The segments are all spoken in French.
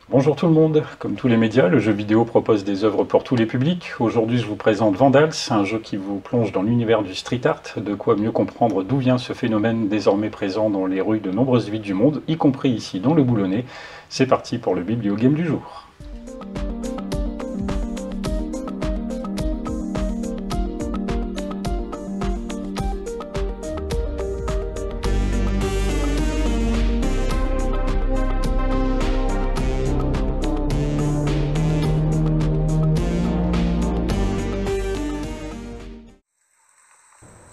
Bonjour tout le monde, comme tous les médias, le jeu vidéo propose des œuvres pour tous les publics. Aujourd'hui je vous présente Vandals, un jeu qui vous plonge dans l'univers du street art, de quoi mieux comprendre d'où vient ce phénomène désormais présent dans les rues de nombreuses villes du monde, y compris ici dans le Boulonnais. C'est parti pour le bibliogame du jour.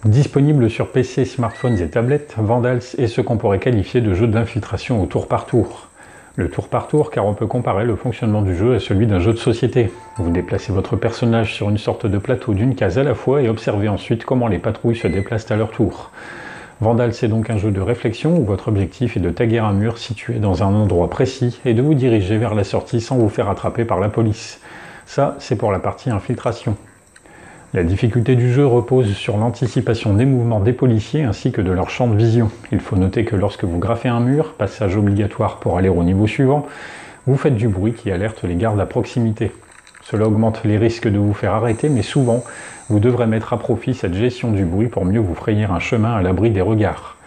Disponible sur PC, smartphones et tablettes, Vandals est ce qu'on pourrait qualifier de jeu d'infiltration au tour par tour. Le tour par tour car on peut comparer le fonctionnement du jeu à celui d'un jeu de société. Vous déplacez votre personnage sur une sorte de plateau d'une case à la fois et observez ensuite comment les patrouilles se déplacent à leur tour. Vandals est donc un jeu de réflexion où votre objectif est de taguer un mur situé dans un endroit précis et de vous diriger vers la sortie sans vous faire attraper par la police. Ça, c'est pour la partie infiltration. La difficulté du jeu repose sur l'anticipation des mouvements des policiers ainsi que de leur champ de vision. Il faut noter que lorsque vous graffez un mur, passage obligatoire pour aller au niveau suivant, vous faites du bruit qui alerte les gardes à proximité. Cela augmente les risques de vous faire arrêter, mais souvent, vous devrez mettre à profit cette gestion du bruit pour mieux vous frayer un chemin à l'abri des regards.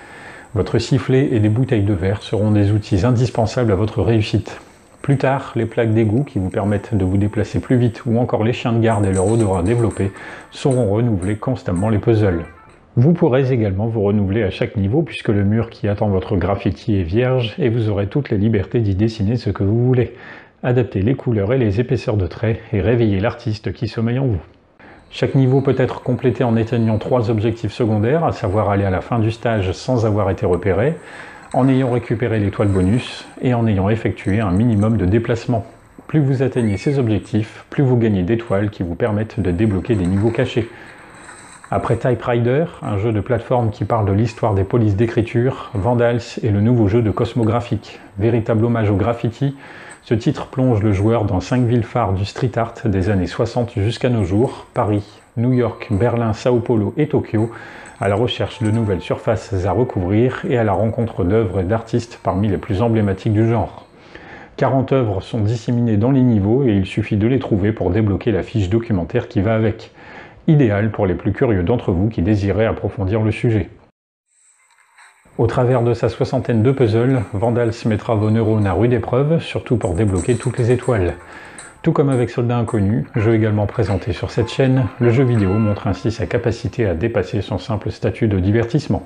Votre sifflet et des bouteilles de verre seront des outils indispensables à votre réussite. Plus tard, les plaques d'égout qui vous permettent de vous déplacer plus vite ou encore les chiens de garde et leur odorat développé sauront renouveler constamment les puzzles. Vous pourrez également vous renouveler à chaque niveau puisque le mur qui attend votre graffiti est vierge et vous aurez toute la liberté d'y dessiner ce que vous voulez. Adaptez les couleurs et les épaisseurs de traits et réveillez l'artiste qui sommeille en vous. Chaque niveau peut être complété en éteignant 3 objectifs secondaires, à savoir aller à la fin du stage sans avoir été repéré, en ayant récupéré l'étoile bonus et en ayant effectué un minimum de déplacements. Plus vous atteignez ces objectifs, plus vous gagnez d'étoiles qui vous permettent de débloquer des niveaux cachés. Après Type Rider, un jeu de plateforme qui parle de l'histoire des polices d'écriture, Vandals est le nouveau jeu de Cosmographic. Véritable hommage au graffiti, ce titre plonge le joueur dans 5 villes phares du street art des années 60 jusqu'à nos jours, Paris, New York, Berlin, Sao Paulo et Tokyo, à la recherche de nouvelles surfaces à recouvrir et à la rencontre d'œuvres et d'artistes parmi les plus emblématiques du genre. 40 œuvres sont disséminées dans les niveaux et il suffit de les trouver pour débloquer la fiche documentaire qui va avec. Idéal pour les plus curieux d'entre vous qui désiraient approfondir le sujet. Au travers de sa 60aine de puzzles, Vandals mettra vos neurones à rude épreuve, surtout pour débloquer toutes les étoiles. Tout comme avec Soldat Inconnu, jeu également présenté sur cette chaîne, le jeu vidéo montre ainsi sa capacité à dépasser son simple statut de divertissement.